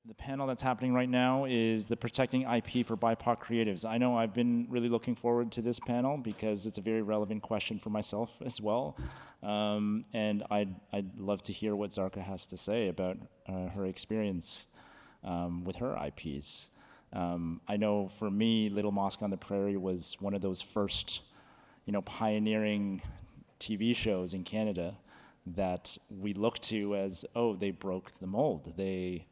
The panel that's happening right now is the Protecting IP for BIPOC Creatives. I know I've been really looking forward to this panel because it's a very relevant question for myself as well. And I'd love to hear what Zarka has to say about her experience with her IPs. I know for me, Little Mosque on the Prairie was one of those first, pioneering TV shows in Canada that we look to as, oh, they broke the mold. They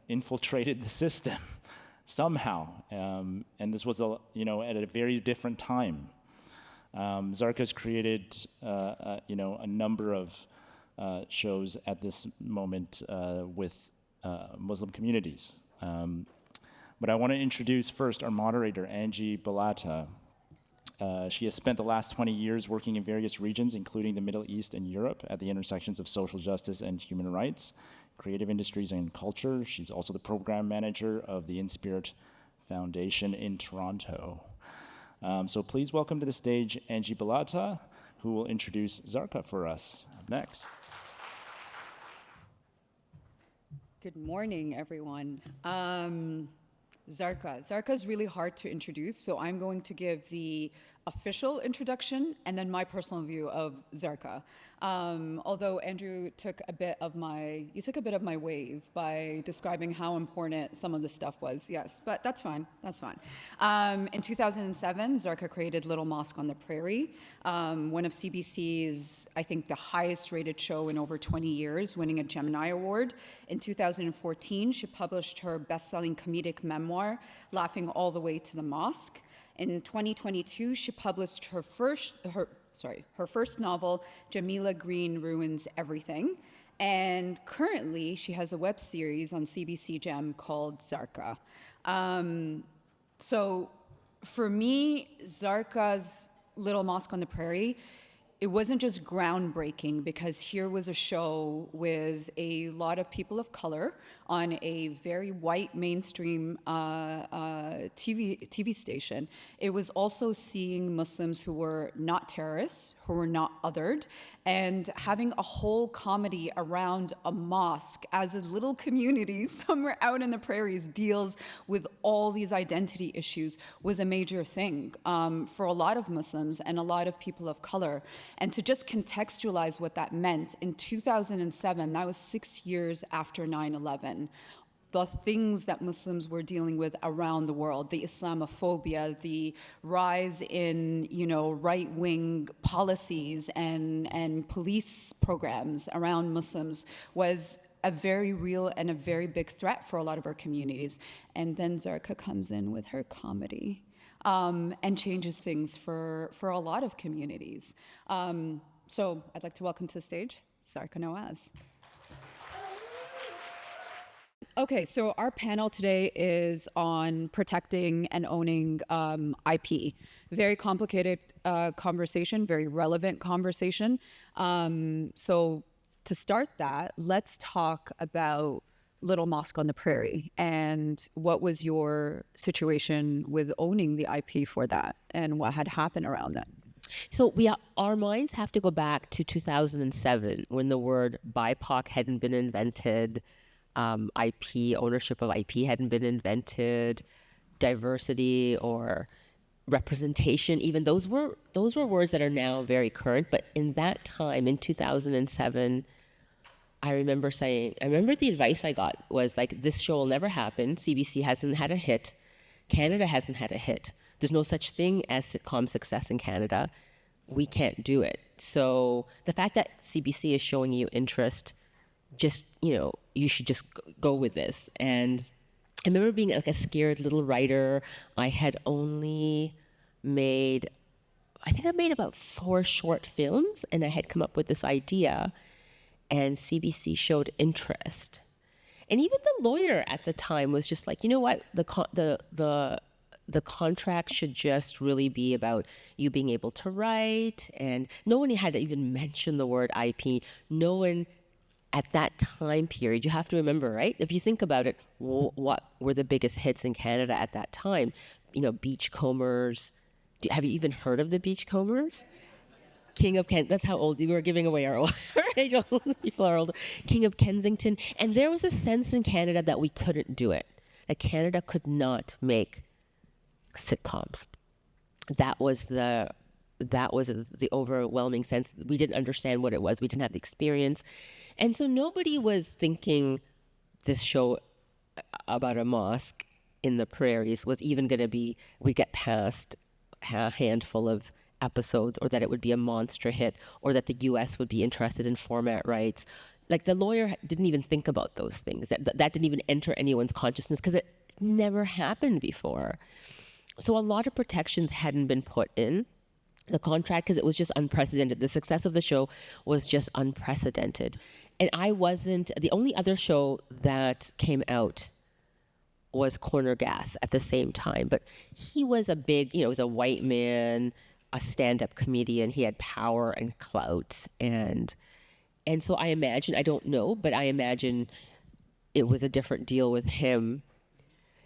infiltrated the system somehow. And this was, at a very different time. Zarka's created, a number of shows at this moment with Muslim communities. But I want to introduce first our moderator, Angie Balata. She has spent the last 20 years working in various regions, including the Middle East and Europe, at the intersections of social justice and human rights, creative industries and culture. She's also the program manager of the In Spirit Foundation in Toronto. So please welcome to the stage Angie Balata, who will introduce Zarka for us. Up next. Good morning, everyone. Zarka is really hard to introduce, so I'm going to give the official introduction and then my personal view of Zarka. Although Andrew took a bit of my wave by describing how important some of the stuff was, yes, but that's fine. In 2007, Zarka created Little Mosque on the Prairie, one of CBC's, I think, the highest rated show in over 20 years, winning a Gemini Award. In 2014, she published her best-selling comedic memoir, Laughing All the Way to the Mosque. In 2022, she published her first novel, Jamila Green Ruins Everything. And currently, she has a web series on CBC Gem called Zarka. So for me, Zarka's Little Mosque on the Prairie, it wasn't just groundbreaking because here was a show with a lot of people of color on a very white mainstream TV station. It was also seeing Muslims who were not terrorists, who were not othered, and having a whole comedy around a mosque as a little community somewhere out in the prairies deals with all these identity issues was a major thing for a lot of Muslims and a lot of people of color. And to just contextualize what that meant, in 2007, that was 6 years after 9/11, the things that Muslims were dealing with around the world, the Islamophobia, the rise in, right-wing policies and police programs around Muslims was a very real and a very big threat for a lot of our communities. And then Zarka comes in with her comedy and changes things for a lot of communities. So I'd like to welcome to the stage Zarka Nawaz. Okay, so our panel today is on protecting and owning IP. Very complicated conversation, very relevant conversation. So to start that, let's talk about Little Mosque on the Prairie and what was your situation with owning the IP for that and what had happened around that? So our minds have to go back to 2007 when the word BIPOC hadn't been invented. Ownership of IP hadn't been invented, diversity or representation, even those were words that are now very current. But in that time, in 2007, I remember the advice I got was like, this show will never happen. CBC hasn't had a hit. Canada hasn't had a hit. There's no such thing as sitcom success in Canada. We can't do it. So the fact that CBC is showing you interest, just, you should just go with this. And I remember being like a scared little writer. I had only made about 4 short films, and I had come up with this idea, and CBC showed interest. And even the lawyer at the time was just like, you know what, the contract should just really be about you being able to write, and no one had to even mention the word IP. No one at that time period, you have to remember, right? If you think about it, what were the biggest hits in Canada at that time? Beachcombers. Have you even heard of the Beachcombers? King of Kent. That's how old we were giving away our age. People are older. King of Kensington. And there was a sense in Canada that we couldn't do it. That Canada could not make sitcoms. That was the overwhelming sense. We didn't understand what it was. We didn't have the experience. And so nobody was thinking this show about a mosque in the prairies was even going to be, we get past a handful of episodes, or that it would be a monster hit, or that the US would be interested in format rights. Like, the lawyer didn't even think about those things. That didn't even enter anyone's consciousness because it never happened before. So a lot of protections hadn't been put in the contract because it was just unprecedented. The success of the show was just unprecedented. And the only other show that came out was Corner Gas at the same time. But he was a big, he was a white man, a stand-up comedian. He had power and clout. And so I imagine, I don't know, but I imagine it was a different deal with him.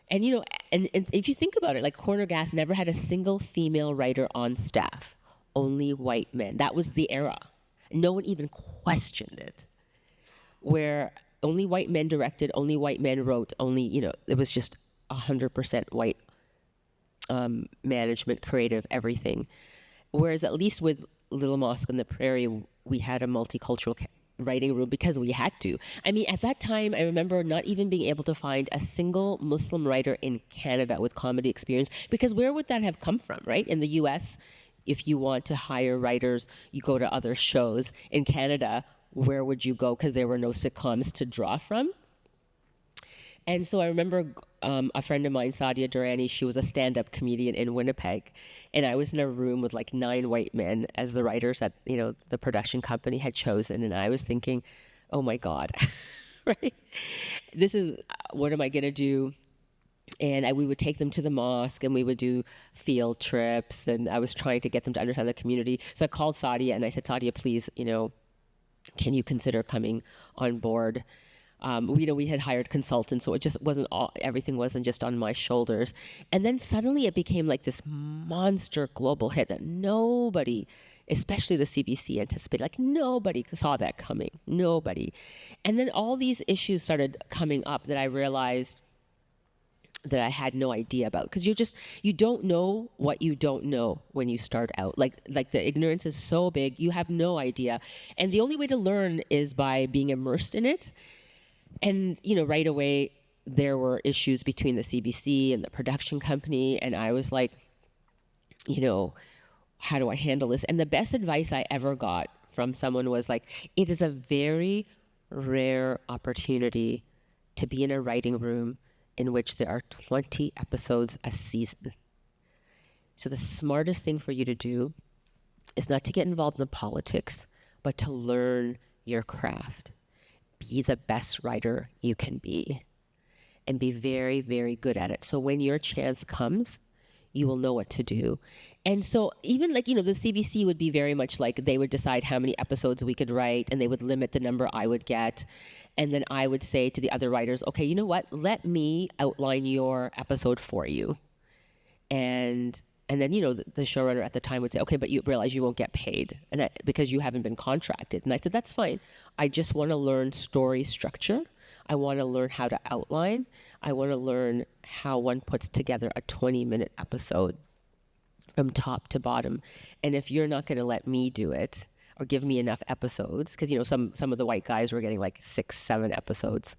And, and if you think about it, like, Corner Gas never had a single female writer on staff, only white men. That was the era. No one even questioned it. Where only white men directed, only white men wrote, it was just 100% white management, creative, everything. Whereas at least with Little Mosque on the Prairie, we had a multicultural writing room because we had to. I mean, at that time, I remember not even being able to find a single Muslim writer in Canada with comedy experience, because where would that have come from, right? In the US, if you want to hire writers, you go to other shows. In Canada, where would you go? Because there were no sitcoms to draw from. And so I remember a friend of mine, Sadia Durrani, she was a stand-up comedian in Winnipeg. And I was in a room with like 9 white men as the writers that, the production company had chosen. And I was thinking, oh my God, right? This is, what am I going to do? And we would take them to the mosque and we would do field trips. And I was trying to get them to understand the community. So I called Sadia and I said, Sadia, please, can you consider coming on board? We had hired consultants, so it just wasn't everything wasn't just on my shoulders. And then suddenly it became like this monster global hit that nobody, especially the CBC, anticipated. Like, nobody saw that coming. Nobody. And then all these issues started coming up that I realized that I had no idea about, because you don't know what you don't know when you start out. Like the ignorance is so big, you have no idea. And the only way to learn is by being immersed in it. And, right away, there were issues between the CBC and the production company. And I was like, how do I handle this? And the best advice I ever got from someone was like, it is a very rare opportunity to be in a writing room in which there are 20 episodes a season. So the smartest thing for you to do is not to get involved in the politics, but to learn your craft. Be the best writer you can be and be very, very good at it. So when your chance comes, you will know what to do. And so even the CBC would be very much like, they would decide how many episodes we could write and they would limit the number I would get. And then I would say to the other writers, okay, you know what? Let me outline your episode for you. And then, the showrunner at the time would say, okay, but you realize you won't get paid because you haven't been contracted. And I said, that's fine. I just want to learn story structure. I want to learn how to outline. I want to learn how one puts together a 20-minute episode from top to bottom. And if you're not going to let me do it or give me enough episodes, because, some of the white guys were getting like 6, 7 episodes.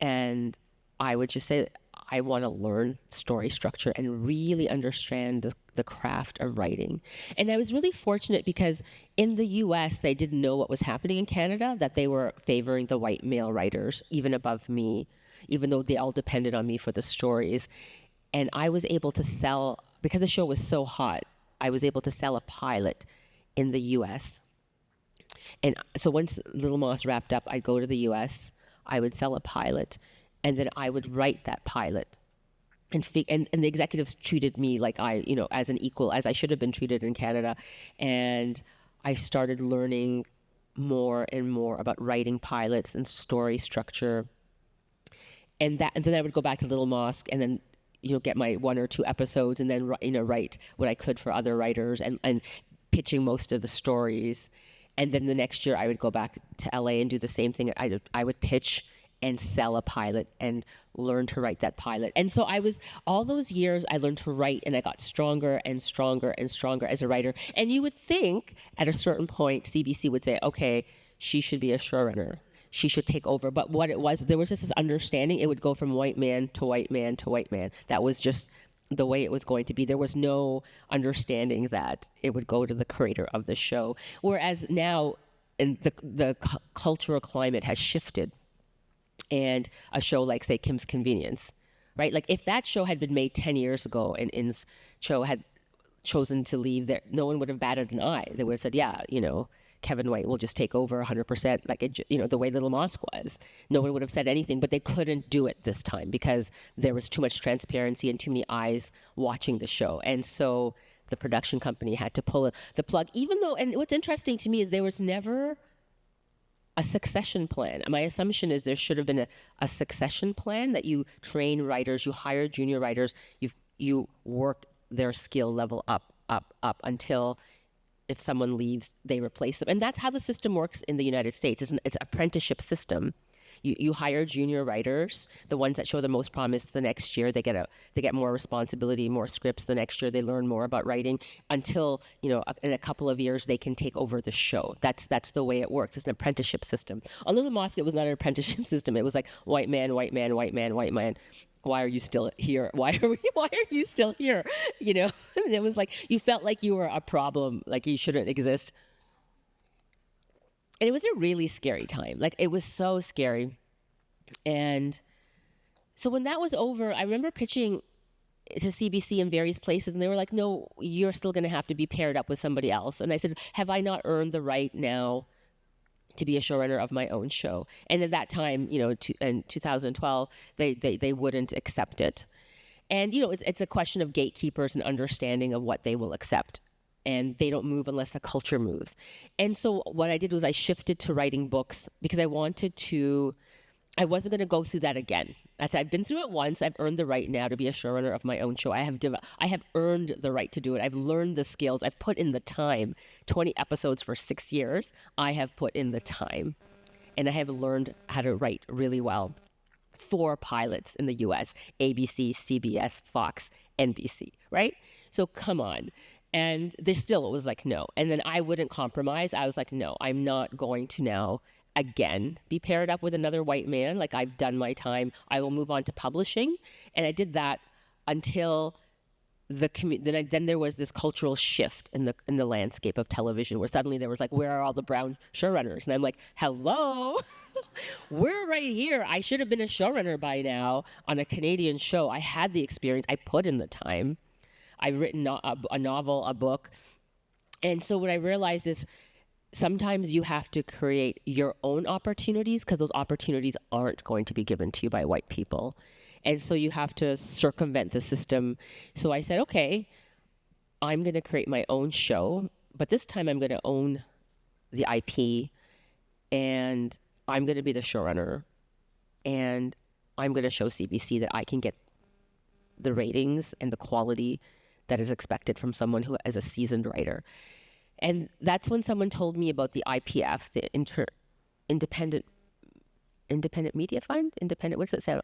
And I would just say, I want to learn story structure and really understand the craft of writing. And I was really fortunate because in the US, they didn't know what was happening in Canada, that they were favoring the white male writers even above me, even though they all depended on me for the stories. And I was able to sell, because the show was so hot, I was able to sell a pilot in the US. And so once Little Moss wrapped up, I'd go to the US, I would sell a pilot, and then I would write that pilot. And the executives treated me like as an equal, as I should have been treated in Canada. And I started learning more and more about writing pilots and story structure. And then I would go back to Little Mosque and then, get my 1 or 2 episodes and then, write what I could for other writers and pitching most of the stories. And then the next year I would go back to LA and do the same thing. I would pitch and sell a pilot and learn to write that pilot. And so all those years I learned to write, and I got stronger and stronger and stronger as a writer. And you would think at a certain point, CBC would say, okay, she should be a showrunner. She should take over. But what it was, there was just this understanding, it would go from white man to white man to white man. That was just the way it was going to be. There was no understanding that it would go to the creator of the show. Whereas now, and the cultural climate has shifted. And a show like, say, Kim's Convenience, right? Like, if that show had been made 10 years ago and In's show had chosen to leave there, no one would have batted an eye. They would have said, yeah, Kevin White will just take over 100%, like, the way Little Mosque was. No one would have said anything, but they couldn't do it this time because there was too much transparency and too many eyes watching the show. And so the production company had to pull the plug, even though, and what's interesting to me is there was never a succession plan. My assumption is there should have been a succession plan, that you train writers, you hire junior writers, you work their skill level up until if someone leaves, they replace them. And that's how the system works in the United States. It's an apprenticeship system. You hire junior writers, the ones that show the most promise. The next year they get more responsibility, more scripts. The next year they learn more about writing until, in a couple of years they can take over the show. That's the way it works. It's an apprenticeship system. On Little Mosque, it was not an apprenticeship system. It was like white man, white man, white man, white man. Why are you still here? Why are you still here? And it was like you felt like you were a problem, like you shouldn't exist. And it was a really scary time. Like, it was so scary. And so when that was over, I remember pitching to CBC in various places, and they were like, no, you're still going to have to be paired up with somebody else. And I said, have I not earned the right now to be a showrunner of my own show? And at that time, in 2012, they wouldn't accept it. And, it's a question of gatekeepers and understanding of what they will accept. And they don't move unless the culture moves. And so what I did was I shifted to writing books because I wasn't going to go through that again. I said, I've been through it once. I've earned the right now to be a showrunner of my own show. I have earned the right to do it. I've learned the skills. I've put in the time. 20 episodes for 6 years. I have put in the time. And I have learned how to write really well. 4 pilots in the US, ABC, CBS, Fox, NBC, right? So come on. And it was like, no. And then I wouldn't compromise. I was like, no, I'm not going to now again be paired up with another white man. Like, I've done my time. I will move on to publishing. And I did that until then there was this cultural shift in the landscape of television, where suddenly there was like, where are all the brown showrunners? And I'm like, hello, we're right here. I should have been a showrunner by now on a Canadian show. I had the experience. I put in the time. I've written a novel, a book. And so what I realized is sometimes you have to create your own opportunities because those opportunities aren't going to be given to you by white people. And so you have to circumvent the system. So I said, okay, I'm going to create my own show, but this time I'm going to own the IP, and I'm going to be the showrunner, and I'm going to show CBC that I can get the ratings and the quality that is expected from someone who is a seasoned writer. And that's when someone told me about the IPF, the Independent Media Fund? What does it say?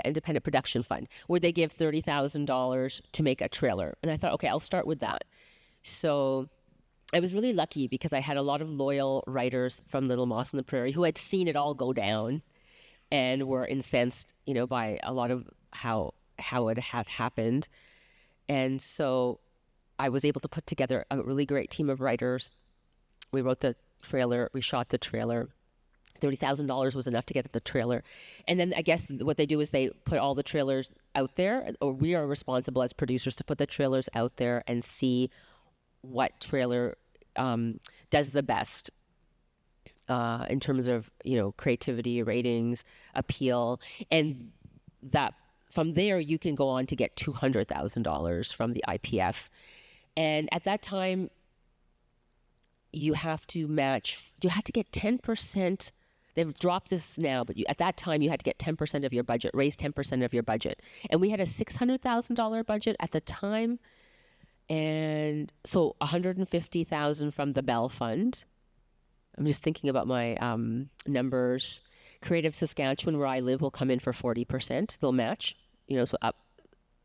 Independent Production Fund, where they give $30,000 to make a trailer. And I thought, okay, I'll start with that. So I was really lucky because I had a lot of loyal writers from Little Moss on the Prairie who had seen it all go down and were incensed, by a lot of how it had happened. And so I was able to put together a really great team of writers. We wrote the trailer, we shot the trailer. $30,000 was enough to get the trailer. And then I guess what they do is they put all the trailers out there, or we are responsible as producers to put the trailers out there and see what trailer does the best in terms of, creativity, ratings, appeal. And that from there, you can go on to get $200,000 from the IPF. And at that time, you have to get 10%. They've dropped this now, but at that time, you had to get 10% of your budget, raise 10% of your budget. And we had a $600,000 budget at the time. And so 150,000 from the Bell Fund. I'm just thinking about my numbers. Creative Saskatchewan, where I live, will come in for 40%. They'll match, so up.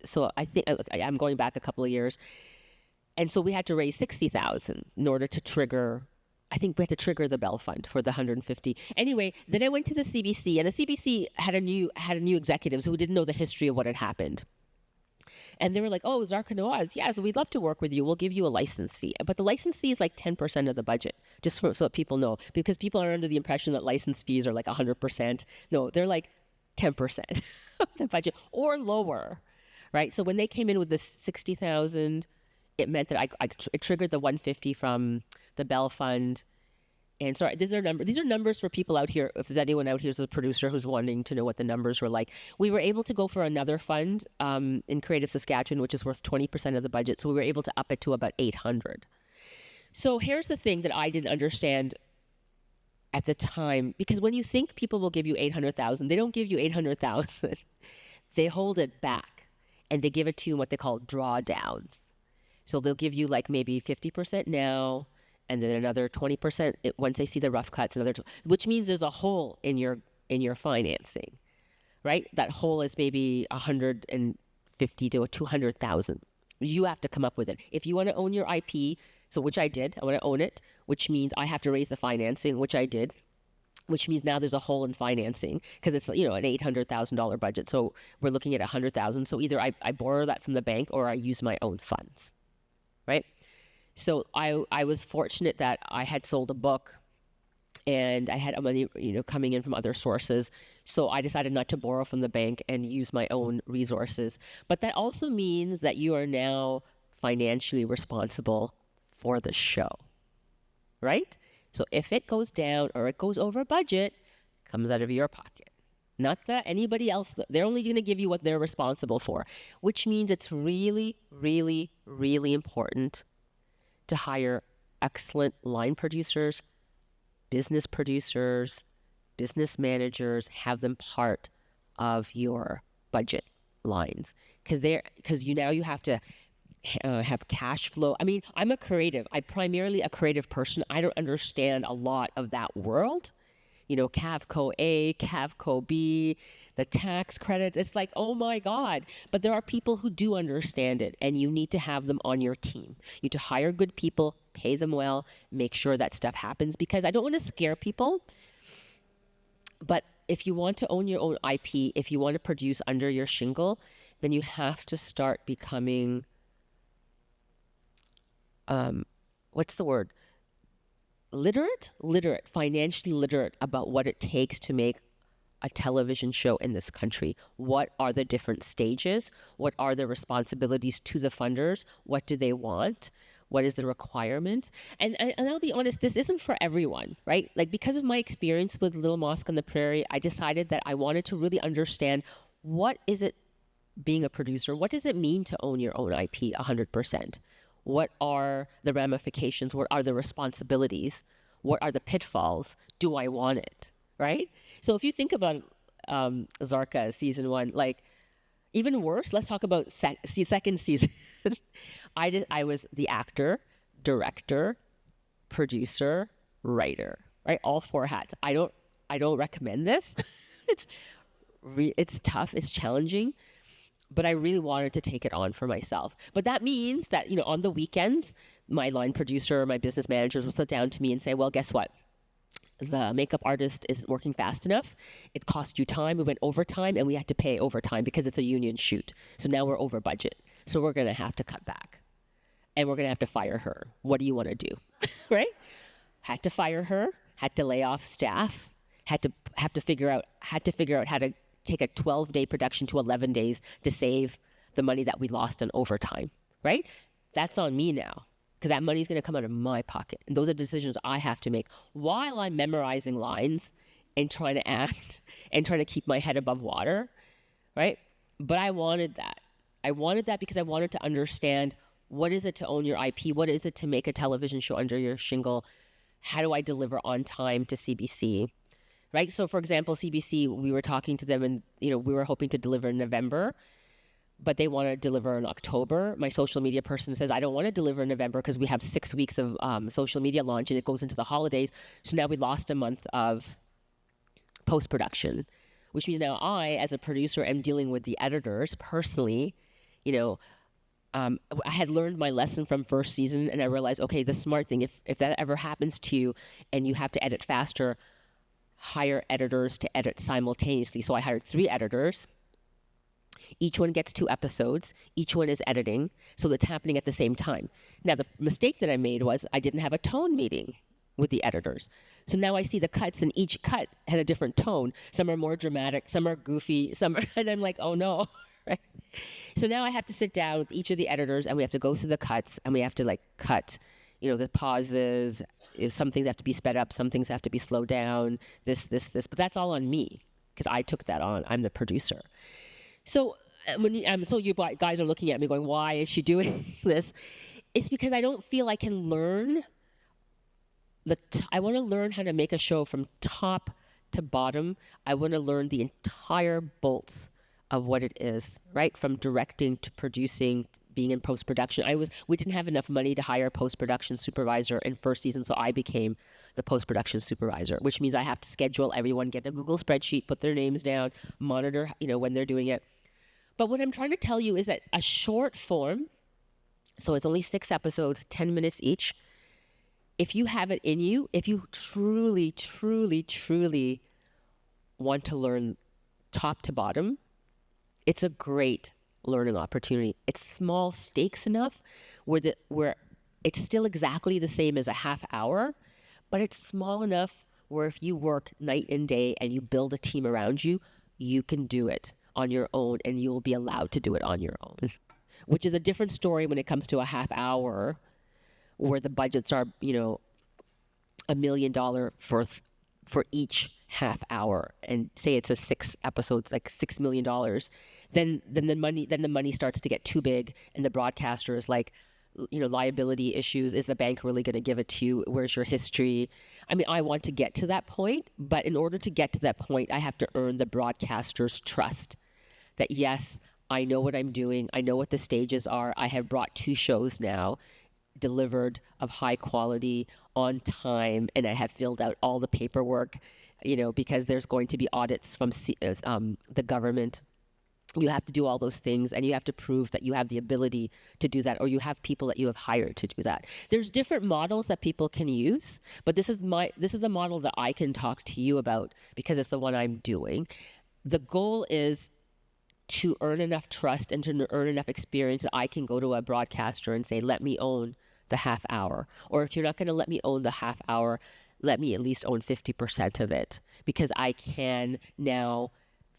So I think I'm going back a couple of years. And so we had to raise 60,000 in order to trigger. I think we had to trigger the Bell Fund for the 150. Anyway, then I went to the CBC, and the CBC had a new executives who didn't know the history of what had happened. And they were like, "Oh, Zarka Nawaz, yeah, so we'd love to work with you. We'll give you a license fee." But the license fee is like 10% of the budget, just so that people know, because people are under the impression that license fees are like 100%. No, they're like 10% of the budget or lower, right? So when they came in with this 60,000, it meant that it triggered the 150 from the Bell Fund. And sorry, these are numbers for people out here. If there's anyone out here who's a producer who's wanting to know what the numbers were like, we were able to go for another fund in Creative Saskatchewan, which is worth 20% of the budget. So we were able to up it to about 800. So here's the thing that I didn't understand at the time, because when you think people will give you 800,000, they don't give you 800,000. They hold it back, and they give it to you in what they call drawdowns. So they'll give you like maybe 50% now, and then another 20% once they see the rough cuts, which means there's a hole in your financing, right? That hole is maybe 150 to 200,000. You have to come up with it. If you want to own your IP, so which I did, I want to own it, which means I have to raise the financing, which I did, which means now there's a hole in financing because it's an $800,000 budget. So we're looking at 100,000. So either I borrow that from the bank or I use my own funds, right? So I was fortunate that I had sold a book and I had money, coming in from other sources. So I decided not to borrow from the bank and use my own resources. But that also means that you are now financially responsible for the show, right? So if it goes down or it goes over budget, it comes out of your pocket. Not that anybody else, they're only going to give you what they're responsible for, which means it's really, really, really important to hire excellent line producers, business managers, have them part of your budget lines. Because you have to have cash flow. I mean, I'm primarily a creative person. I don't understand a lot of that world. CAVCO A, CAVCO B, the tax credits. It's like, oh my God. But there are people who do understand it, and you need to have them on your team. You need to hire good people, pay them well, make sure that stuff happens, because I don't want to scare people. But if you want to own your own IP, if you want to produce under your shingle, then you have to start becoming, what's the word? Literate, financially literate about what it takes to make a television show in this country. What are the different stages? What are the responsibilities to the funders? What do they want? What is the requirement? And I'll be honest, this isn't for everyone, right? Like, because of my experience with Little Mosque on the Prairie, I decided that I wanted to really understand, what is it being a producer? What does it mean to own your own IP 100%? What are the ramifications? What are the responsibilities? What are the pitfalls? Do I want it? Right? So if you think about Zarka season 1, like, even worse, let's talk about second season. I was the actor, director, producer, writer, right? All 4 hats. I don't recommend this. It's tough. It's challenging. But I really wanted to take it on for myself. But that means that, on the weekends, my line producer, my business managers will sit down to me and say, well, guess what? The makeup artist isn't working fast enough. It cost you time. We went overtime, and we had to pay overtime because it's a union shoot. So now we're over budget. So we're going to have to cut back. And we're going to have to fire her. What do you want to do? Right? Had to fire her. Had to lay off staff. Had to figure out how to take a 12-day production to 11 days to save the money that we lost on overtime, right? That's on me now, because that money is going to come out of my pocket. And those are decisions I have to make while I'm memorizing lines and trying to act and trying to keep my head above water, right? But I wanted that. I wanted that because I wanted to understand, what is it to own your IP? What is it to make a television show under your shingle? How do I deliver on time to CBC? Right? So, for example, CBC, we were talking to them, and we were hoping to deliver in November. but they want to deliver in October. My social media person says, I don't want to deliver in November because we have 6 weeks of social media launch and it goes into the holidays. So now we lost a month of post-production, which means now I, as a producer, am dealing with the editors personally. You know, I had learned my lesson from first season, and I realized, okay, the smart thing, if that ever happens to you and you have to edit faster, hire editors to edit simultaneously. So I hired 3 editors. Each one gets 2 episodes. Each one is editing, so it's happening at the same time. Now, the mistake that I made was I didn't have a tone meeting with the editors. So now I see the cuts, and each cut had a different tone. Some are more dramatic, some are goofy, some are, and I'm like, oh no, right? So now I have to sit down with each of the editors, and we have to go through the cuts, and we have to like cut, you know, the pauses. If some things have to be sped up, some things have to be slowed down, this. But that's all on me because I took that on. I'm the producer. So so you guys are looking at me going, why is she doing this? It's because I don't feel I can learn. I want to learn how to make a show from top to bottom. I want to learn the entire bolts of what it is, right? From directing to producing, being in post-production. We didn't have enough money to hire a post-production supervisor in first season, so I became the post-production supervisor, which means I have to schedule everyone, get a Google spreadsheet, put their names down, monitor, you know, when they're doing it. But what I'm trying to tell you is that a short form, so it's only 6 episodes, 10 minutes each, if you have it in you, if you truly, truly, truly want to learn top to bottom, it's a great learning opportunity. It's small stakes enough where it's still exactly the same as a half hour, but it's small enough where if you work night and day and you build a team around you, you can do it on your own and you'll be allowed to do it on your own, which is a different story when it comes to a half hour where the budgets are, you know, $1 million for each half hour, and say it's a 6 episodes, like $6 million, then the money starts to get too big, and the broadcaster is like, you know, liability issues. Is the bank really going to give it to you? Where's your history? I mean, I want to get to that point, but in order to get to that point, I have to earn the broadcaster's trust that yes, I know what I'm doing. I know what the stages are. I have brought 2 shows now, delivered of high quality on time, and I have filled out all the paperwork, you know, because there's going to be audits from the government. You have to do all those things, and you have to prove that you have the ability to do that, or you have people that you have hired to do that. There's different models that people can use, but this is the model that I can talk to you about because it's the one I'm doing. The goal is to earn enough trust and to earn enough experience that I can go to a broadcaster and say, let me own the half hour. Or if you're not going to let me own the half hour, let me at least own 50% of it, because I can now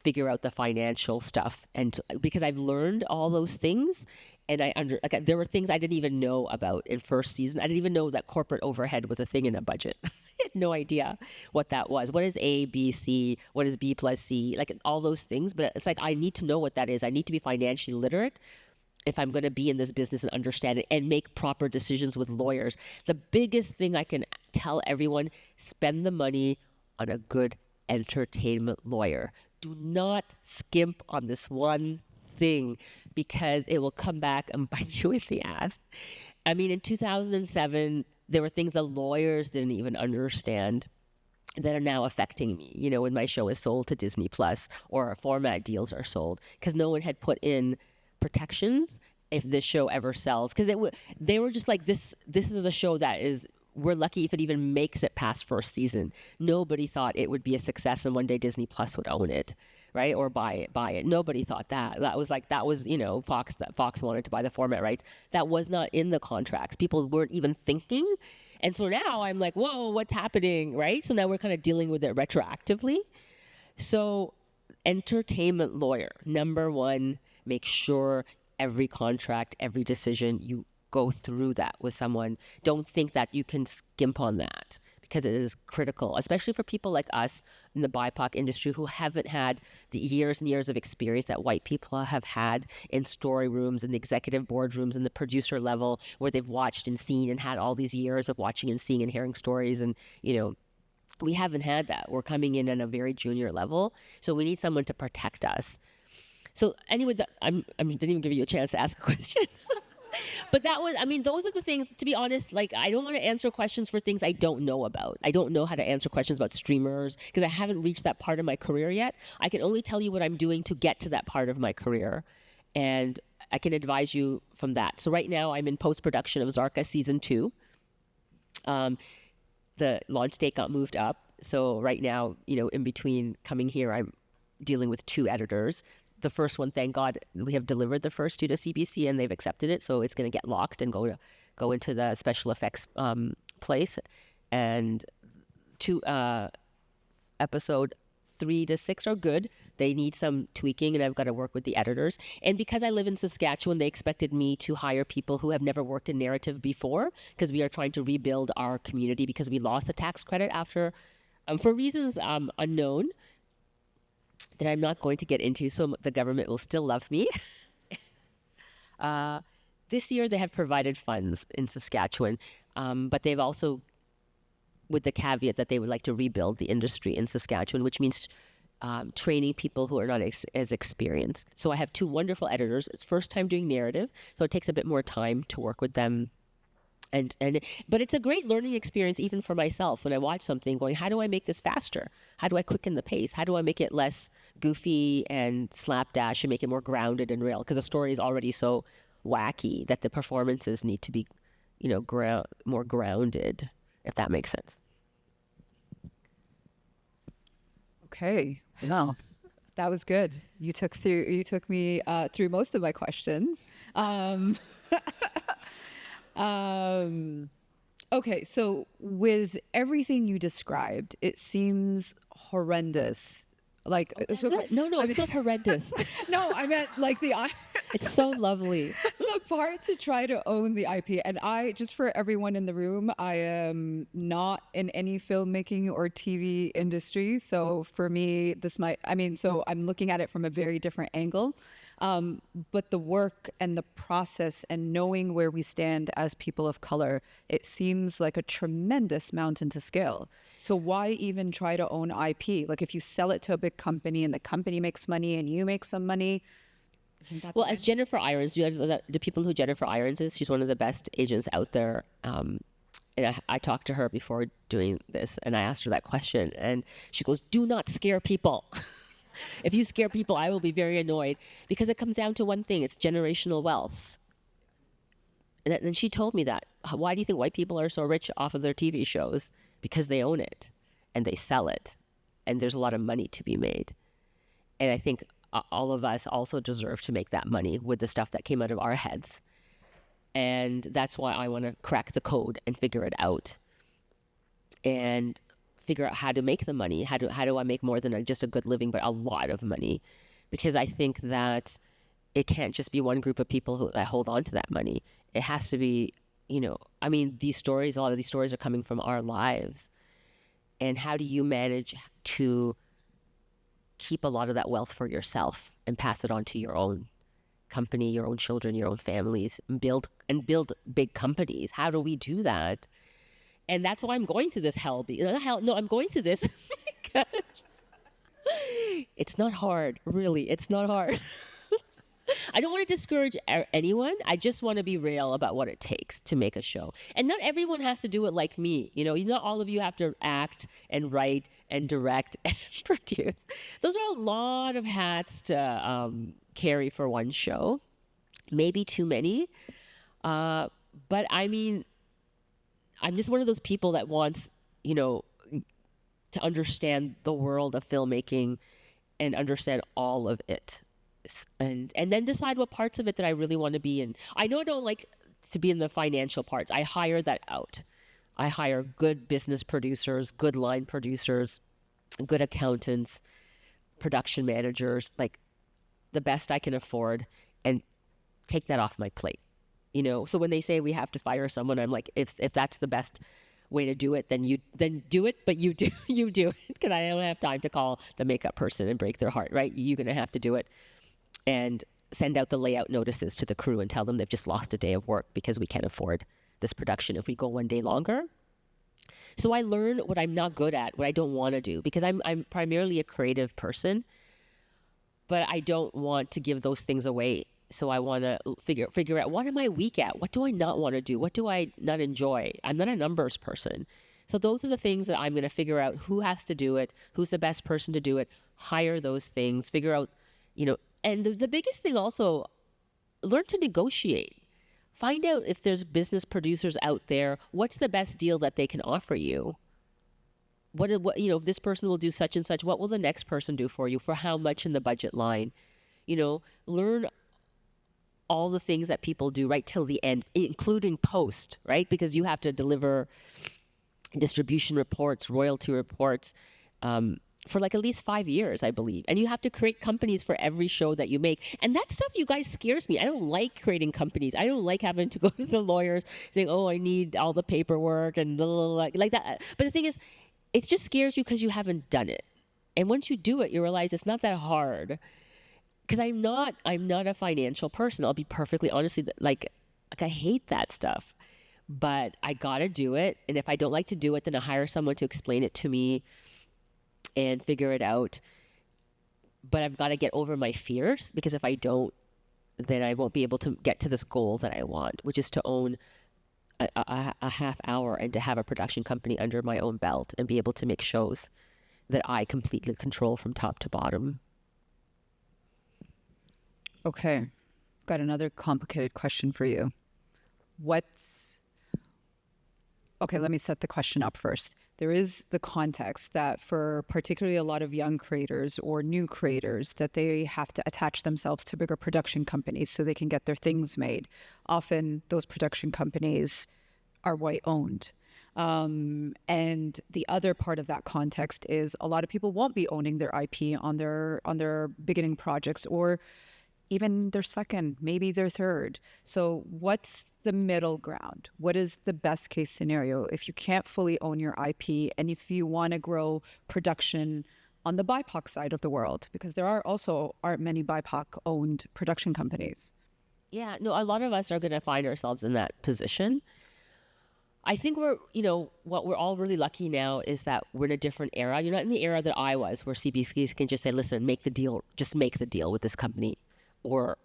figure out the financial stuff. And because I've learned all those things, and there were things I didn't even know about in first season. I didn't even know that corporate overhead was a thing in a budget. I had no idea what that was. What is A, B, C? What is B plus C? Like all those things. But it's like, I need to know what that is. I need to be financially literate if I'm going to be in this business and understand it and make proper decisions with lawyers. The biggest thing I can tell everyone, spend the money on a good entertainment lawyer. Do not skimp on this one thing, because it will come back and bite you in the ass. I mean, in 2007, there were things the lawyers didn't even understand that are now affecting me, you know, when my show is sold to Disney Plus or format deals are sold, because no one had put in protections if this show ever sells, because they were just like, this is a show that is, we're lucky if it even makes it past first season. Nobody thought it would be a success and one day Disney Plus would own it, right? Or buy it. Nobody thought that. That was, you know, Fox wanted to buy the format rights. That was not in the contracts. People weren't even thinking. And so now I'm like, whoa, what's happening, right? So now we're kind of dealing with it retroactively. So entertainment lawyer, number 1, make sure every contract, every decision, you go through that with someone. Don't think that you can skimp on that, because it is critical, especially for people like us in the BIPOC industry who haven't had the years and years of experience that white people have had in story rooms and the executive boardrooms and the producer level, where they've watched and seen and had all these years of watching and seeing and hearing stories. And, you know, we haven't had that. We're coming in at a very junior level. So we need someone to protect us. So anyway, I didn't even give you a chance to ask a question. But that was, I mean, those are the things, to be honest, like, I don't want to answer questions for things I don't know about. I don't know how to answer questions about streamers because I haven't reached that part of my career yet. I can only tell you what I'm doing to get to that part of my career. And I can advise you from that. So right now I'm in post-production of Zarka season 2. The launch date got moved up. So right now, in between coming here, I'm dealing with 2 editors. The first one, thank God, we have delivered the first 2 to CBC and they've accepted it. So it's going to get locked and go into the special effects place. And episode 3 to 6 are good. They need some tweaking and I've got to work with the editors. And because I live in Saskatchewan, they expected me to hire people who have never worked in narrative before because we are trying to rebuild our community because we lost a tax credit after, for reasons unknown, that I'm not going to get into, so the government will still love me. This year they have provided funds in Saskatchewan, but they've also, with the caveat that they would like to rebuild the industry in Saskatchewan, which means training people who are not as experienced. So I have 2 wonderful editors. It's first time doing narrative, so it takes a bit more time to work with them. But it's a great learning experience even for myself when I watch something going, how do I make this faster? How do I quicken the pace? How do I make it less goofy and slapdash and make it more grounded and real? Because the story is already so wacky that the performances need to be, more grounded, if that makes sense. Okay. No, that was good. You took me through most of my questions. Okay, so with everything you described, it seems horrendous. Like, It's not horrendous. no, I meant like It's so lovely. the part to try to own the IP. And just for everyone in the room, I am not in any filmmaking or TV industry. So for me, so I'm looking at it from a very different angle. But the work and the process and knowing where we stand as people of color, it seems like a tremendous mountain to scale. So why even try to own IP? Like if you sell it to a big company and the company makes money and you make some money. Well, as Jennifer Irons, you guys know the people who Jennifer Irons is, she's one of the best agents out there. And I talked to her before doing this and I asked her that question and she goes, do not scare people. If you scare people, I will be very annoyed because it comes down to one thing. It's generational wealth. And then she told me that. Why do you think white people are so rich off of their TV shows? Because they own it and they sell it. And there's a lot of money to be made. And I think all of us also deserve to make that money with the stuff that came out of our heads. And that's why I want to crack the code and figure it out. And figure out how to make the money. How do I make more than just a good living, but a lot of money? Because I think that it can't just be one group of people that hold on to that money. It has to be, a lot of these stories are coming from our lives. And how do you manage to keep a lot of that wealth for yourself and pass it on to your own company, your own children, your own families, and build big companies? How do we do that? And that's why I'm going through this I'm going through this because it's not hard, really. It's not hard. I don't want to discourage anyone. I just want to be real about what it takes to make a show. And not everyone has to do it like me. Not all of you have to act and write and direct and produce. Those are a lot of hats to carry for one show. Maybe too many. But I'm just one of those people that wants, to understand the world of filmmaking and understand all of it. And then decide what parts of it that I really want to be in. I know I don't like to be in the financial parts. I hire that out. I hire good business producers, good line producers, good accountants, production managers, like the best I can afford, and take that off my plate. So when they say we have to fire someone, I'm like, if that's the best way to do it, then do it, but you do it, because I don't have time to call the makeup person and break their heart, right? You're gonna have to do it and send out the layout notices to the crew and tell them they've just lost a day of work because we can't afford this production if we go one day longer. So I learn what I'm not good at, what I don't want to do, because I'm primarily a creative person. but I don't want to give those things away. So I want to figure out, what am I weak at? What do I not want to do? What do I not enjoy? I'm not a numbers person. So those are the things that I'm going to figure out who has to do it, who's the best person to do it, hire those things, figure out, and the biggest thing also, learn to negotiate. Find out if there's business producers out there, what's the best deal that they can offer you? What if this person will do such and such, what will the next person do for you, for how much in the budget line? Learn all the things that people do right till the end, including post, right? Because you have to deliver distribution reports, royalty reports, for like at least 5 years, I believe. And you have to create companies for every show that you make. And that stuff, you guys, scares me. I don't like creating companies. I don't like having to go to the lawyers saying, oh, I need all the paperwork and blah, blah, blah, like that. But the thing is, it just scares you because you haven't done it. And once you do it, you realize it's not that hard. Because I'm not a financial person. I'll be perfectly honest. Like I hate that stuff. But I gotta do it. And if I don't like to do it, then I hire someone to explain it to me and figure it out. But I've got to get over my fears, because if I don't, then I won't be able to get to this goal that I want, which is to own a half hour and to have a production company under my own belt and be able to make shows that I completely control from top to bottom. Okay, got another complicated question for you. Okay, let me set the question up first. There is the context that for particularly a lot of young creators or new creators, that they have to attach themselves to bigger production companies so they can get their things made. Often those production companies are white owned. And the other part of that context is a lot of people won't be owning their IP on their beginning projects, or even their second, maybe their third. So what's the middle ground? What is the best case scenario if you can't fully own your IP and if you want to grow production on the BIPOC side of the world? Because there aren't many BIPOC owned production companies. Yeah, no, a lot of us are going to find ourselves in that position. I think what we're all really lucky now is that we're in a different era. You're not in the era that I was, where CBCs can just say, listen, make the deal with this company. Or,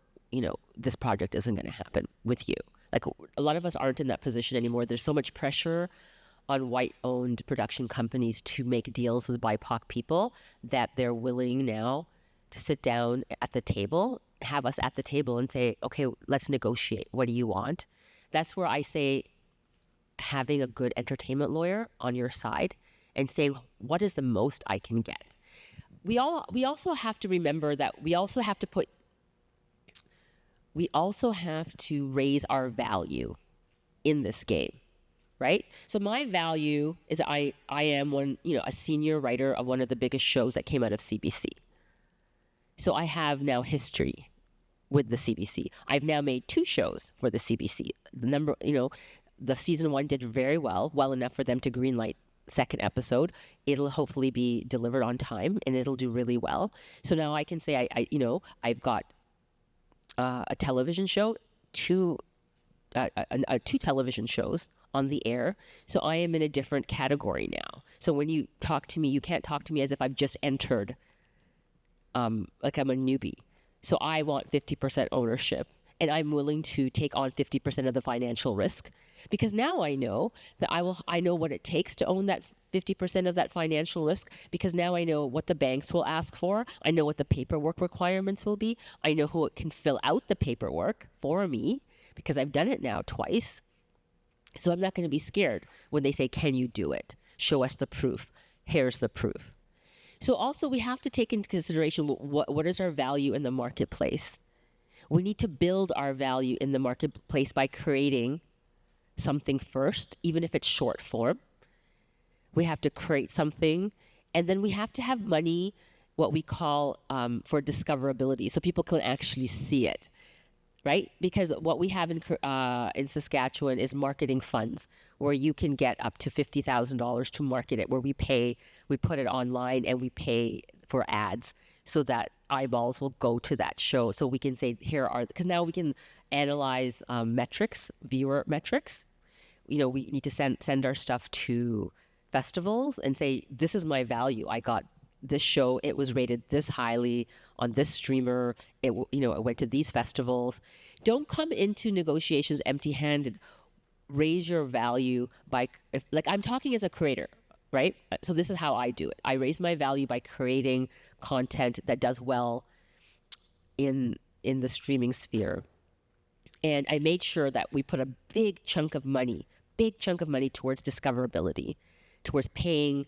this project isn't going to happen with you. Like, a lot of us aren't in that position anymore. There's so much pressure on white-owned production companies to make deals with BIPOC people that they're willing now to sit down at the table, have us at the table and say, okay, let's negotiate. What do you want? That's where I say having a good entertainment lawyer on your side and saying, what is the most I can get? We also have to remember that we also have to raise our value in this game, right? So my value is I am a senior writer of one of the biggest shows that came out of CBC. So I have now history with the CBC. I've now made 2 shows for the CBC. The season 1 did very well enough for them to greenlight second episode. It'll hopefully be delivered on time and it'll do really well. So now I can say I've got a television show, 2 television shows on the air. So I am in a different category now. So when you talk to me, you can't talk to me as if I've just entered, like I'm a newbie. So I want 50% ownership, and I'm willing to take on 50% of the financial risk, because now I know that I know what it takes to own that 50% of that financial risk, because now I know what the banks will ask for. I know what the paperwork requirements will be. I know who can fill out the paperwork for me, because I've done it now twice. So I'm not going to be scared when they say, can you do it? Show us the proof. Here's the proof. So also we have to take into consideration what is our value in the marketplace. We need to build our value in the marketplace by creating something first, even if it's short form. We have to create something, and then we have to have money, what we call for discoverability, so people can actually see it, right? Because what we have in Saskatchewan is marketing funds, where you can get up to $50,000 to market it, where we put it online and we pay for ads so that eyeballs will go to that show. So we can say, because now we can analyze metrics, viewer metrics. We need to send our stuff to festivals and say, this is my value. I got this show, it was rated this highly on this streamer. It went to these festivals. Don't come into negotiations empty-handed. Raise your value by, like I'm talking as a creator, right? So this is how I do it. I raise my value by creating content that does well in the streaming sphere. And I made sure that we put a big chunk of money towards discoverability, towards paying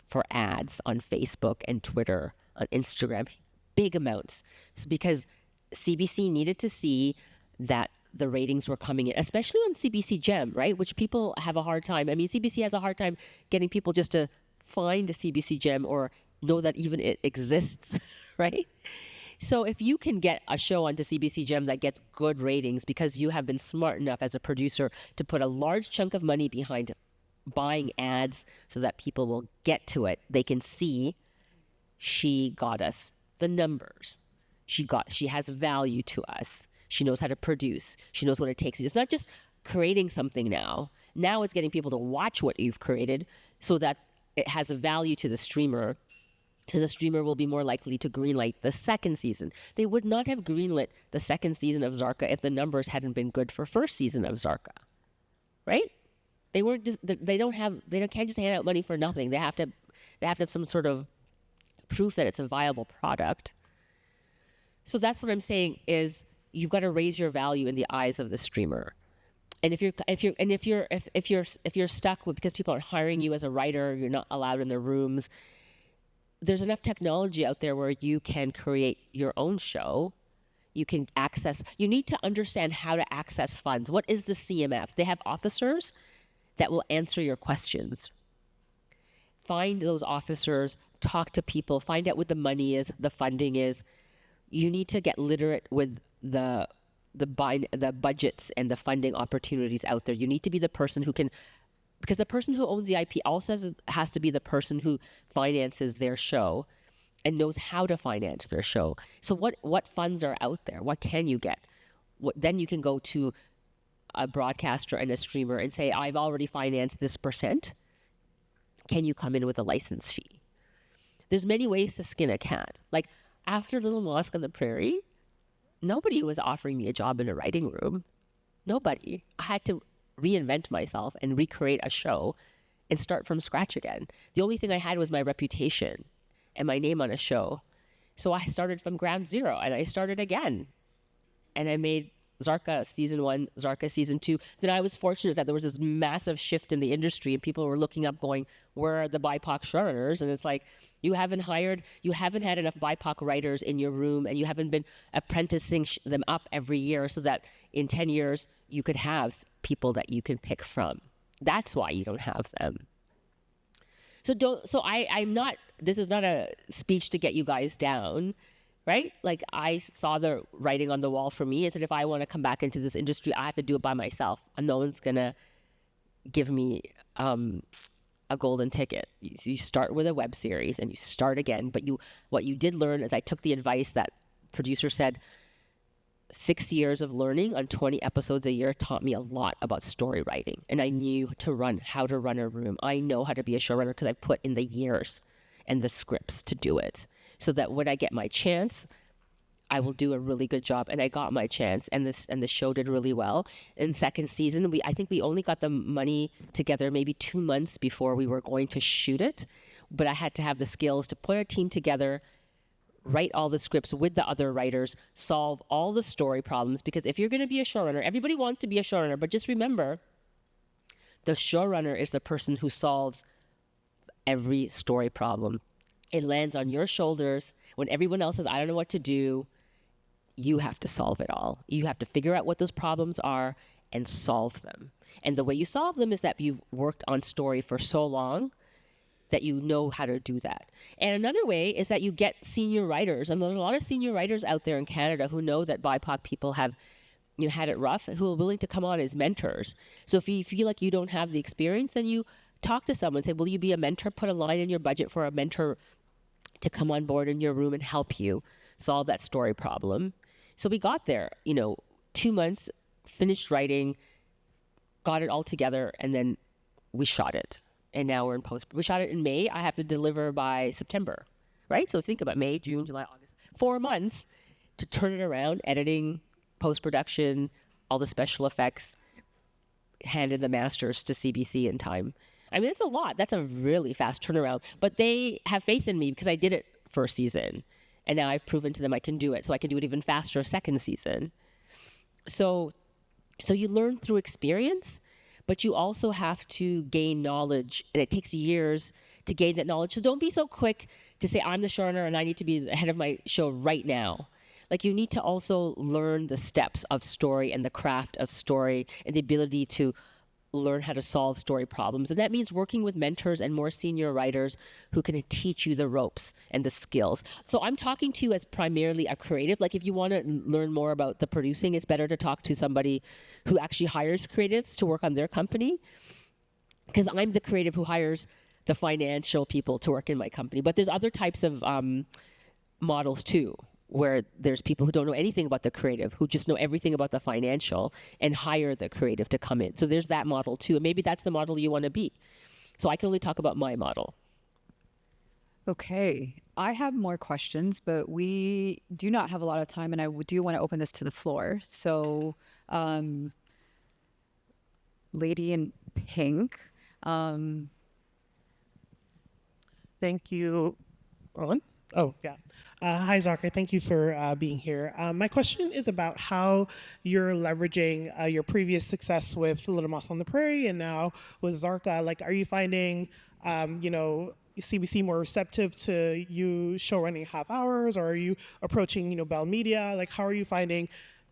for ads on Facebook and Twitter, on Instagram, big amounts. So because CBC needed to see that the ratings were coming in, especially on CBC Gem, right? Which people have a hard time. I mean, CBC has a hard time getting people just to find a CBC Gem or know that even it exists, right? So if you can get a show onto CBC Gem that gets good ratings because you have been smart enough as a producer to put a large chunk of money behind buying ads so that people will get to it, they can see she got us the numbers. She has value to us. She knows how to produce. She knows what it takes. It's not just creating something now. Now it's getting people to watch what you've created so that it has a value to the streamer. So the streamer will be more likely to greenlight the second season. They would not have greenlit the second season of Zarka if the numbers hadn't been good for first season of Zarka, right? They weren't just, they can't just hand out money for nothing. They have to have some sort of proof that it's a viable product. So that's what I'm saying is you've got to raise your value in the eyes of the streamer. And if you're stuck with, because people aren't hiring you as a writer, you're not allowed in their rooms, there's enough technology out there where you can create your own show. You need to understand how to access funds. What is the CMF? They have officers that will answer your questions. Find those officers, talk to people, find out what the money is, the funding is. You need to get literate with the budgets and the funding opportunities out there. You need to be the person who can, because the person who owns the IP also has to be the person who finances their show and knows how to finance their show. So what funds are out there? What can you get? Then you can go to a broadcaster and a streamer and say, I've already financed this %. Can you come in with a license fee? There's many ways to skin a cat. Like after Little Mosque on the Prairie, nobody was offering me a job in a writing room. Nobody. I had to reinvent myself and recreate a show and start from scratch again. The only thing I had was my reputation and my name on a show. So I started from ground zero and I started again. And I made Zarka season 1, Zarka season 2. Then I was fortunate that there was this massive shift in the industry and people were looking up going, where are the BIPOC showrunners? And it's like, you haven't had enough BIPOC writers in your room and you haven't been apprenticing them up every year so that in 10 years you could have people that you can pick from. That's why you don't have them. I'm not, this is not a speech to get you guys down, right? Like I saw the writing on the wall for me and said, if I want to come back into this industry, I have to do it by myself. And no one's going to give me a golden ticket. You start with a web series and you start again. But what you did learn is I took the advice that producer said, 6 years of learning on 20 episodes a year taught me a lot about story writing. And I knew how to run a room. I know how to be a showrunner because I put in the years and the scripts to do it. So that when I get my chance, I will do a really good job. And I got my chance and the show did really well. In second season, I think we only got the money together maybe 2 months before we were going to shoot it. But I had to have the skills to put a team together, write all the scripts with the other writers, solve all the story problems. Because if you're going to be a showrunner, everybody wants to be a showrunner, but just remember, the showrunner is the person who solves every story problem. It lands on your shoulders. When everyone else says, I don't know what to do, you have to solve it all. You have to figure out what those problems are and solve them. And the way you solve them is that you've worked on story for so long that you know how to do that. And another way is that you get senior writers. And there are a lot of senior writers out there in Canada who know that BIPOC people have had it rough, who are willing to come on as mentors. So if you feel like you don't have the experience, then you talk to someone, say, will you be a mentor? Put a line in your budget for a mentor to come on board in your room and help you solve that story problem. So we got there, 2 months, finished writing, got it all together, and then we shot it. And now we're in post. We shot it in May. I have to deliver by September. right? So think about May, June, July, August, 4 months to turn it around, editing, post-production, all the special effects, handed the masters to CBC in time. I mean, it's a lot. That's a really fast turnaround. But they have faith in me because I did it first season. And now I've proven to them I can do it. So I can do it even faster second season. So you learn through experience, but you also have to gain knowledge. And it takes years to gain that knowledge. So don't be so quick to say, I'm the showrunner and I need to be the head of my show right now. Like, you need to also learn the steps of story and the craft of story and the ability to learn how to solve story problems. And that means working with mentors and more senior writers who can teach you the ropes and the skills. So I'm talking to you as primarily a creative. Like, if you want to learn more about the producing, it's better to talk to somebody who actually hires creatives to work on their company, because I'm the creative who hires the financial people to work in my company. But there's other types of models too, where there's people who don't know anything about the creative, who just know everything about the financial and hire the creative to come in. So there's that model too. And maybe that's the model you want to be. So I can only talk about my model. Okay, I have more questions, but we do not have a lot of time, and I do want to open this to the floor. So, lady in pink. Thank you, Roland. Oh, yeah. Hi, Zarka. Thank you for being here. My question is about how you're leveraging your previous success with Little Mouse on the Prairie and now with Zarka. Like, are you finding, CBC more receptive to you show running half hours, or are you approaching, Bell Media? Like, how are you finding,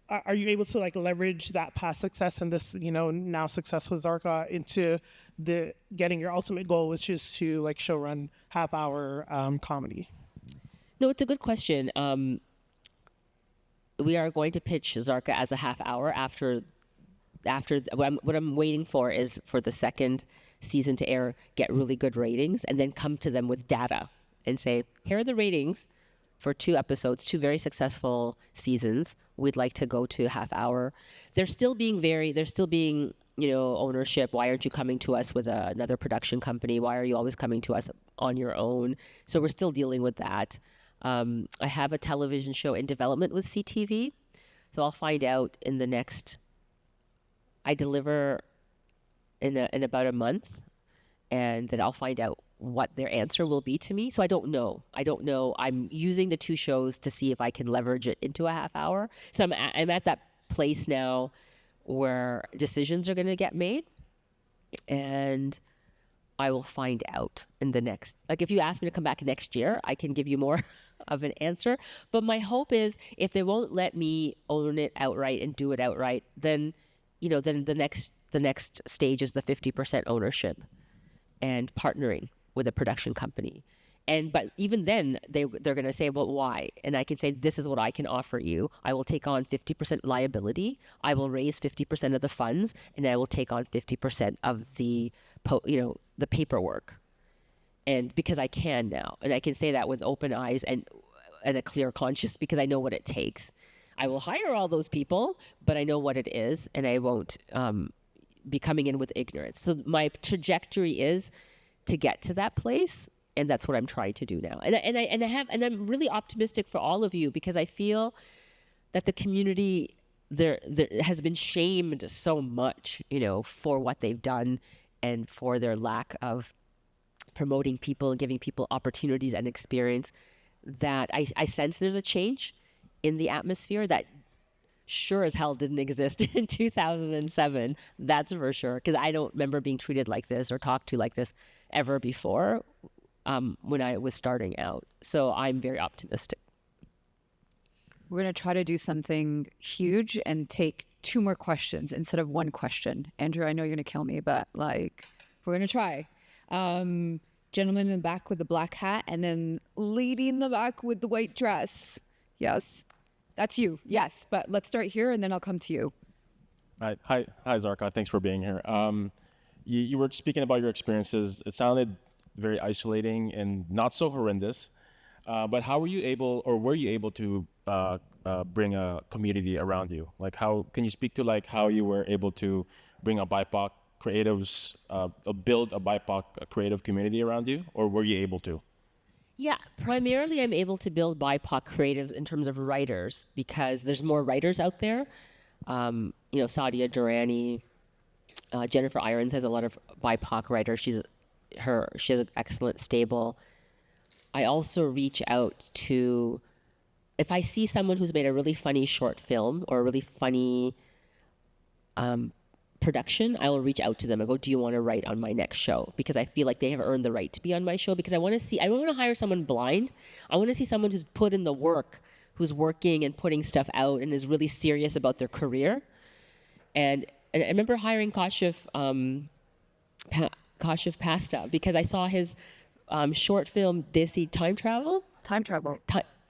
are you able to like leverage that past success and this, now success with Zarka into the getting your ultimate goal, which is to like show run half hour comedy? No, it's a good question. We are going to pitch Zarka as a half hour after what I'm waiting for is for the second season to air, get really good ratings, and then come to them with data and say, here are the ratings for 2 episodes, 2 very successful seasons. We'd like to go to half hour. They're still being ownership. Why aren't you coming to us with another production company? Why are you always coming to us on your own? So we're still dealing with that. I have a television show in development with CTV. So I'll find out in the next, I deliver in about a month, and then I'll find out what their answer will be to me. So I don't know. I'm using the 2 shows to see if I can leverage it into a half hour. So I'm at that place now where decisions are going to get made, and I will find out in the next, like, if you ask me to come back next year, I can give you more of an answer. But my hope is, if they won't let me own it outright and do it outright, then the next stage is the 50% ownership and partnering with a production company. But even then, they're going to say, well, why? And I can say, this is what I can offer you. I will take on 50% liability. I will raise 50% of the funds, and I will take on 50% of the paperwork. And because I can now, and I can say that with open eyes and a clear conscience, because I know what it takes. I will hire all those people, but I know what it is, and I won't be coming in with ignorance. So my trajectory is to get to that place. And that's what I'm trying to do now. And I'm really optimistic for all of you, because I feel that the community there has been shamed so much, for what they've done and for their lack of promoting people and giving people opportunities and experience, that I sense there's a change in the atmosphere that sure as hell didn't exist in 2007. That's for sure. Because I don't remember being treated like this or talked to like this ever before. When I was starting out. So I'm very optimistic. We're going to try to do something huge and take 2 more questions instead of 1 question. Andrew, I know you're going to kill me, but we're going to try. Gentleman in the back with the black hat, and then lady in the back with the white dress. Yes, that's you. Yes, but let's start here, and then I'll come to you. Right. Hi, Zarka. Thanks for being here. You were speaking about your experiences. It sounded very isolating and not so horrendous. But how were you able to bring a community around you? Like, how can you speak to like how you were able to bring a BIPOC creatives, build a BIPOC creative community around you, or were you able to? Yeah, primarily I'm able to build BIPOC creatives in terms of writers because there's more writers out there. Sadia Durrani, Jennifer Irons has a lot of BIPOC writers. She has an excellent stable. I also reach out to, if I see someone who's made a really funny short film or a really funny production, I will reach out to them and go, do you want to write on my next show? Because I feel like they have earned the right to be on my show, because I don't want to hire someone blind. I want to see someone who's put in the work, who's working and putting stuff out and is really serious about their career. And I remember hiring Kashif Pasta because I saw his short film, Desi Time Travel. Time travel.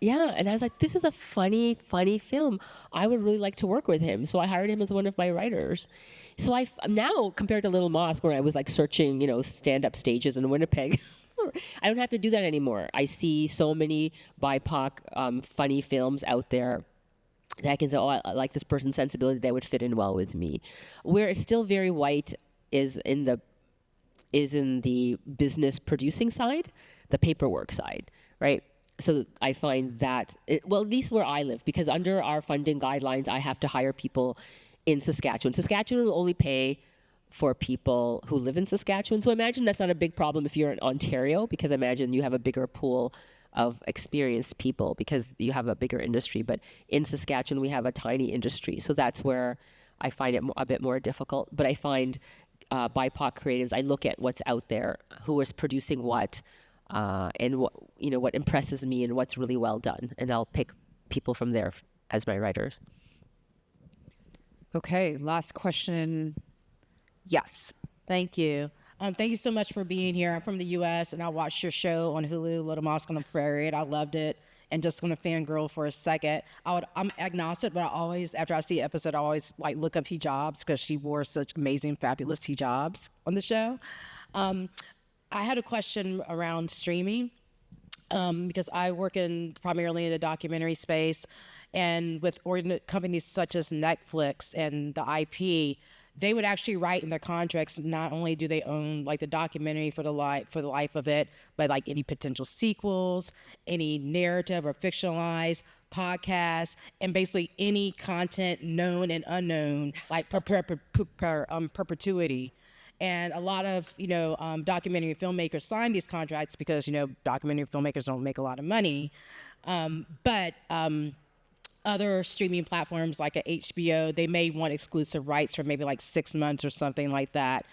Yeah, and I was like, this is a funny film. I would really like to work with him. So I hired him as one of my writers. So now, compared to Little Mosque, where I was like searching, stand-up stages in Winnipeg, I don't have to do that anymore. I see so many BIPOC funny films out there that I can say, oh, I like this person's sensibility, that would fit in well with me. Where it's still very white is in the business producing side, the paperwork side, right? So I find that, at least where I live, because under our funding guidelines, I have to hire people in Saskatchewan. Saskatchewan will only pay for people who live in Saskatchewan. So imagine that's not a big problem if you're in Ontario, because imagine you have a bigger pool of experienced people because you have a bigger industry. But in Saskatchewan, we have a tiny industry. So that's where I find it a bit more difficult. But I find BIPOC creatives, I look at what's out there, who is producing what, and what impresses me and what's really well done, and I'll pick people from there as my writers. Okay, last question. Yes. Thank you. Thank you so much for being here. I'm from the U.S. and I watched your show on Hulu, Little Mosque on the Prairie, and I loved it. And just going to fangirl for a second, I'm agnostic, but I always, after I see an episode, I always like look up hijabs because she wore such amazing, fabulous hijabs on the show. I had a question around streaming because I work primarily in the documentary space, and with companies such as Netflix and the IP, they would actually write in their contracts, not only do they own like the documentary for the life of it, but like any potential sequels, any narrative or fictionalized podcasts, and basically any content known and unknown, like perpetuity. And a lot of, documentary filmmakers sign these contracts because, documentary filmmakers don't make a lot of money. But other streaming platforms like a HBO, they may want exclusive rights for maybe like 6 months or something like that.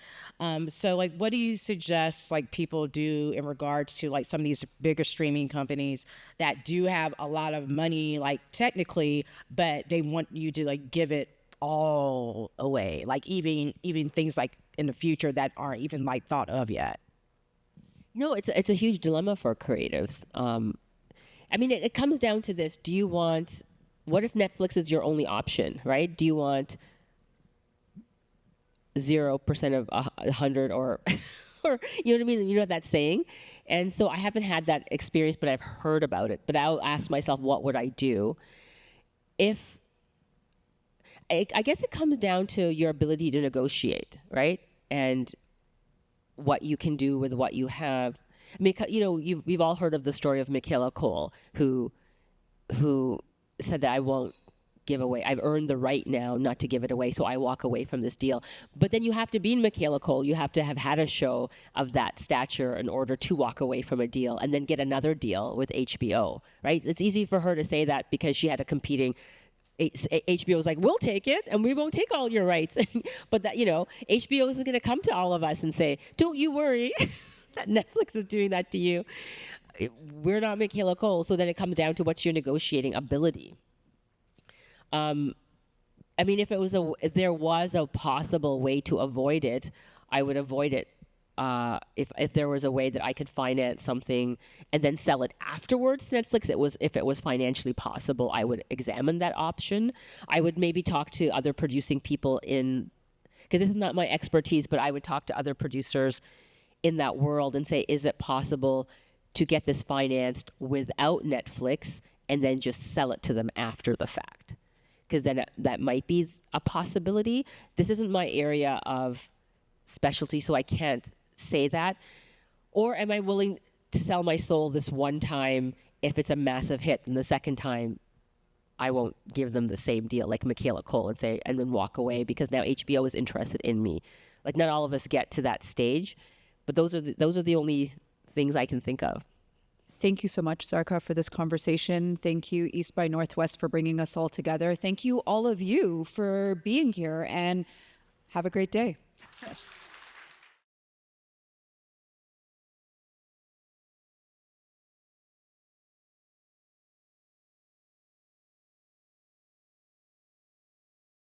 So like, what do you suggest like people do in regards to like some of these bigger streaming companies that do have a lot of money, like technically, but they want you to like give it all away, like even things like in the future that aren't even like thought of yet? No, it's a huge dilemma for creatives. It comes down to this: what if Netflix is your only option, right? Do you want 0% of 100 or or you know what I mean? You know what that's saying? And so I haven't had that experience, but I've heard about it. But I'll ask myself, what would I do if? I guess it comes down to your ability to negotiate, right? And what you can do with what you have. We've all heard of the story of Michaela Cole, who said that I won't give away. I've earned the right now not to give it away, so I walk away from this deal. But then you have to be Michaela Cole. You have to have had a show of that stature in order to walk away from a deal and then get another deal with HBO, right? It's easy for her to say that because she had a competing. HBO was like, we'll take it and we won't take all your rights. But that, HBO isn't going to come to all of us and say, don't you worry that Netflix is doing that to you. We're not Michaela Cole. So then it comes down to what's your negotiating ability. If there was a possible way to avoid it, I would avoid it. If there was a way that I could finance something and then sell it afterwards to Netflix, if it was financially possible, I would examine that option. I would maybe talk to other producing people because this is not my expertise, but I would talk to other producers in that world and say, is it possible to get this financed without Netflix and then just sell it to them after the fact? Because then that might be a possibility. This isn't my area of specialty, so I can't say that. Or am I willing to sell my soul this one time. If it's a massive hit, then the second time I won't give them the same deal like Michaela Cole and then walk away because now HBO is interested in me. Like, not all of us get to that stage, but those are the only things I can think of. Thank you so much, Zarka, for this conversation. Thank you, East by Northwest, for bringing us all together. Thank you, all of you, for being here, and have a great day.